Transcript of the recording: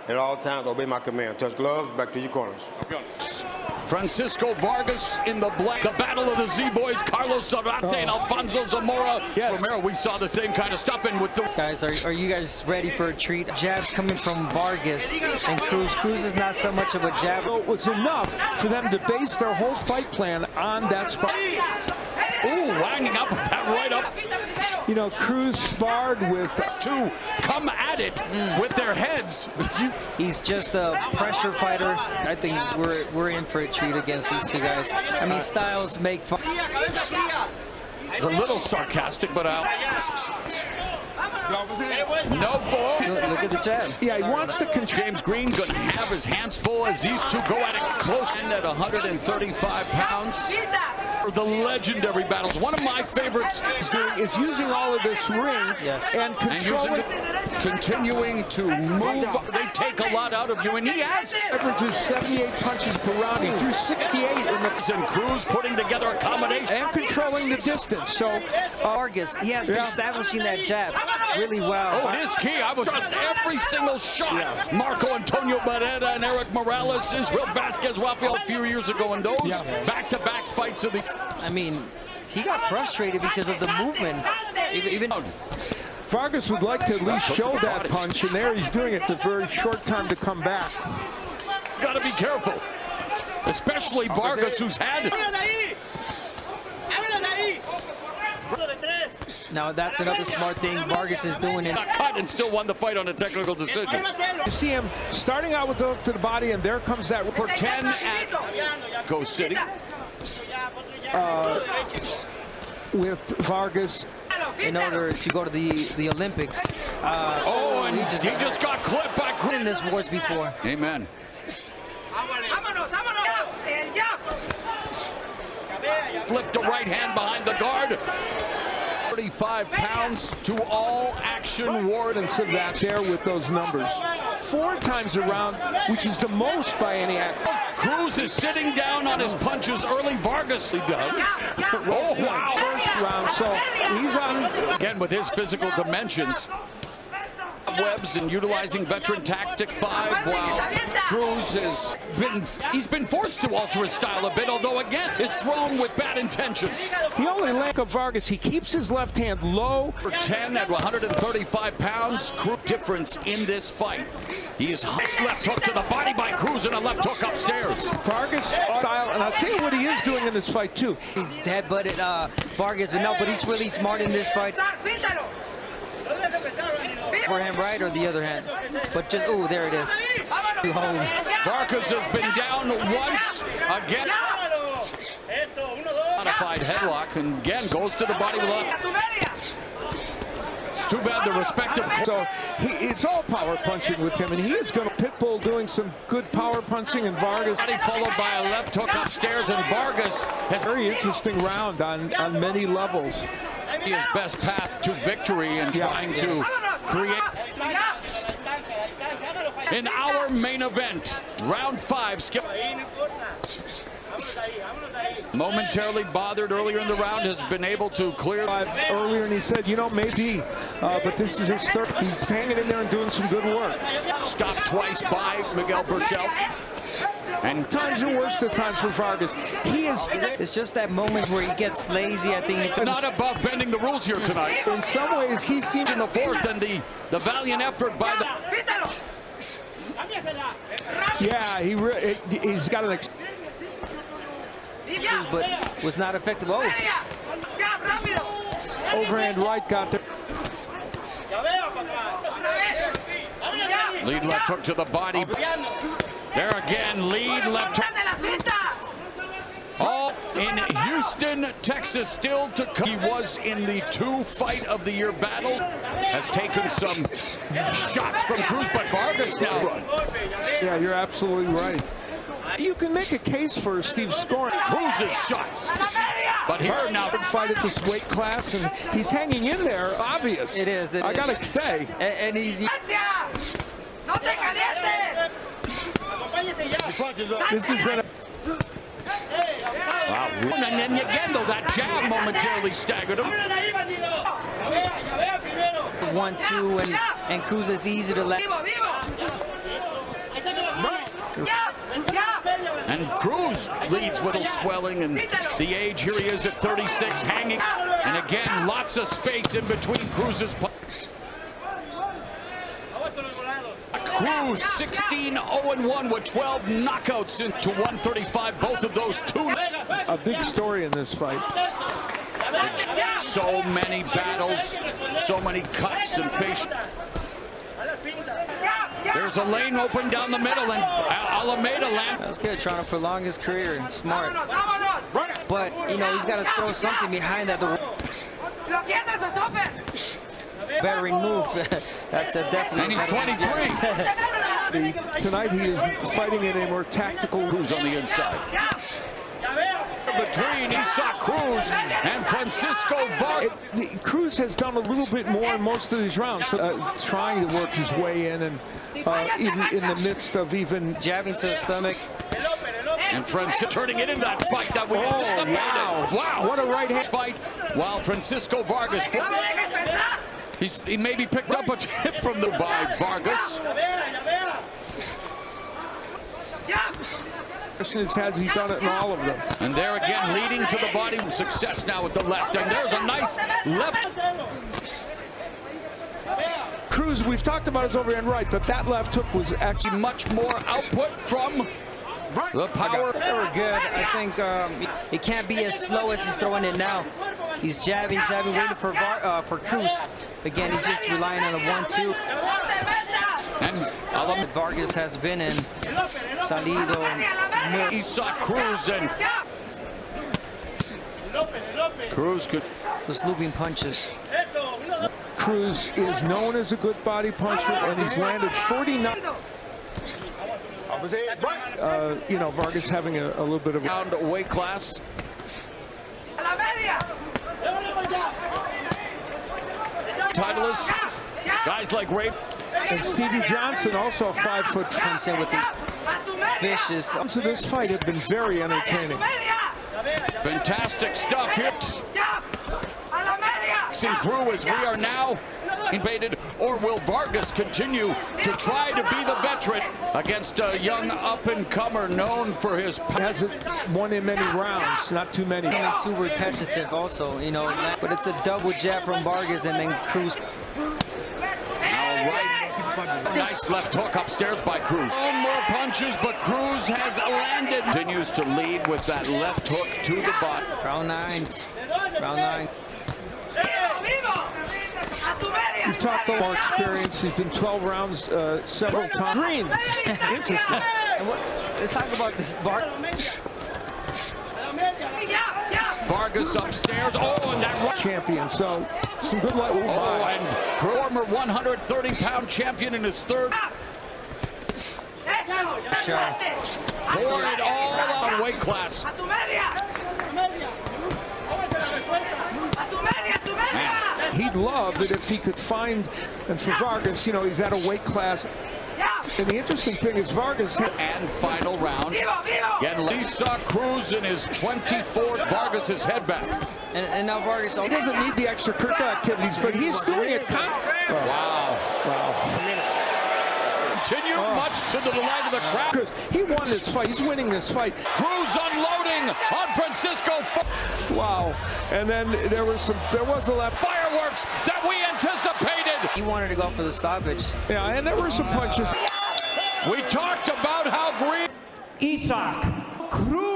At all times, obey my command. Touch gloves, back to your corners. Francisco Vargas in the black. The battle of the Z-Boys, Carlos Zarate and Alfonso Zamora. Yes. Romero, we saw the same kind of stuff in with the... Guys, are you guys ready for a treat? Jabs coming from Vargas and Cruz. Cruz is not so much of a jab. It was enough for them to base their whole fight plan on that spot. Ooh, winding up with that right up. You know, Cruz sparred with Two come at it with their heads. He's just a pressure fighter. I think we're in for a treat against these two guys. I mean, styles make fun. It's a little sarcastic, but out. No fall. Look at the jab. Yeah, he wants to control. James Green going to have his hands full as these two go at it close and at 135 pounds. The legendary battles. One of my favorites Is using all of this ring and controlling. Continuing to move. They take a lot out of you, and he has it. Averages 78 punches per round. He threw 68 in the. And Cruz putting together a combination. And controlling the distance. So Vargas, he has been establishing that jab really well. Oh, it is key. I was just every single shot. Marco Antonio Barrera and Eric Morales, Israel Vasquez, Rafael a few years ago, and those back-to-back fights of these. I mean, he got frustrated because of the movement. Even Vargas would like to at least show that punch, and there he's doing it. It's a very short time to come back. Got to be careful, especially Vargas, who's had. now that's another smart thing Vargas is doing. Got cut and still won the fight on a technical decision. You see him starting out with the hook to the body, and there comes that For 10 at Go City. with Vargas. In order to go to the Olympics. And he just got clipped by Cruz. In this wars before. Amen. Flipped a right hand behind the guard. 35 pounds to all action wardens Of that there with those numbers. 4 times around, which is the most by any actor. Cruz is sitting down on his punches early. Vargas does. Oh, wow. First round, so he's on. Again, with his physical dimensions. Webs and utilizing veteran tactic 5 while Cruz he's been forced to alter his style a bit, although again it's thrown with bad intentions. The only lack of Vargas, he keeps his left hand low. For 10 at 135 pounds, Cruz difference in this fight. He is left hook to the body by Cruz and a left hook upstairs. Vargas style, and I'll tell you what he is doing in this fight too. He's headbutted Vargas, but he's really smart in this fight. Forehand right or the other hand? But just, oh, there it is. Vargas has been down once again. Modified headlock and again goes to the body with left. It's too bad the respective. So it's all power punching with him, and he is going to Pitbull doing some good power punching, and Vargas. Followed by a left hook upstairs, and Vargas has Very interesting round on many levels. his best path to victory and trying to create. In our main event, round 5, Skip. Momentarily bothered earlier in the round, has been able to clear. Earlier, and he said, you know, maybe, but this is his third. He's hanging in there and doing some good work. Stopped twice by Miguel Burchell. And Times are worse than times for Vargas. He is. It's just that moment where he gets lazy. I think it's not above bending the rules here tonight. In some ways, he seems In the fourth, and the valiant effort by the. Yeah, he's got an. but was not effective. Oh, Overhand right got there. Lead left hook to the body. There again, lead left hook. All in Houston, Texas, still to come. He was in the 2 fight of the year battle. Has taken some shots from Cruz, but Vargas now. Yeah, you're absolutely right. You can make a case for Steve scoring. Cruz's shots. But here now. Fight at this weight class, and he's hanging in there, obvious. It is. I gotta say. And he's. This has been a. Wow. And then again, though, that jab momentarily staggered him. 1-2, and Cruz is easy to let. And Cruz leads with a swelling, and the age, here he is at 36, hanging. And again, lots of space in between Cruz's. Cruz 16-0-1 with 12 knockouts into 135. Both of those two. A big story in this fight. So many battles, so many cuts and face. There's a lane open down the middle, and Alameda land. That's good, trying to prolong his career and smart. But, you know, he's got to throw something behind that. Bettering move. That's a definite. And he's 23. Tonight he is fighting in a more tactical. Cruz on the inside. Between Cruz and Francisco Vargas. Cruz has done a little bit more in most of these rounds, trying to work his way in, and even in the midst of even jabbing to the stomach. And Francisco turning it into that fight that we anticipated. Wow, what a right hand fight. While Francisco Vargas, he maybe picked up a tip from the by Vargas. Has he done it in all of them? And there again, leading to the body. Success now with the left. And there's a nice left. Cruz, we've talked about his overhand right, but that left hook was actually much more output from the power. They were good. I think it can't be as slow as he's throwing it now. He's jabbing, waiting for Cruz. Again, he's just relying on a 1-2. And Vargas has been in Salido. He saw Cruz, and Cruz could. Those looping punches. Cruz is known as a good body puncher, and he's landed 49. You know, Vargas having a little bit of a weight class. Titleist guys like Ray and Stevie Johnson, also a 5-foot. Comes in with the vicious. So this fight has been very entertaining. Fantastic stuff here. Cruz, we are now invaded, or will Vargas continue to try to be the veteran against a young up-and-comer known for his... Hasn't won in many rounds, not too many. Too repetitive also, you know, but it's a double jab from Vargas, and then Cruz. Nice left hook upstairs by Cruz. More punches, but Cruz has landed. Continues to lead with that left hook to the body. Round 9. Round 9. We've talked about more experience. He's been 12 rounds several times. Green. Interesting. Let's talk about the Vargas upstairs. Oh, and that champion. So some good luck. Oh, and former 130-pound champion in his third. Sure. Poured it all out weight class. He'd love it if he could find, and for Vargas, you know, he's at a weight class. And the interesting thing is Vargas. And final round. Again, Lisa Cruz in his 24th. Vargas' head back. And now Vargas. He doesn't need the extracurricular activities, but he's doing it. Wow. Continue much to the delight of the crowd. He won this fight. He's winning this fight. Cruz unloading on Francisco. Wow. And then there was a left. Fireworks that we anticipated. He wanted to go for the stoppage. Yeah, and there were some punches. We talked about how Green. Cruz.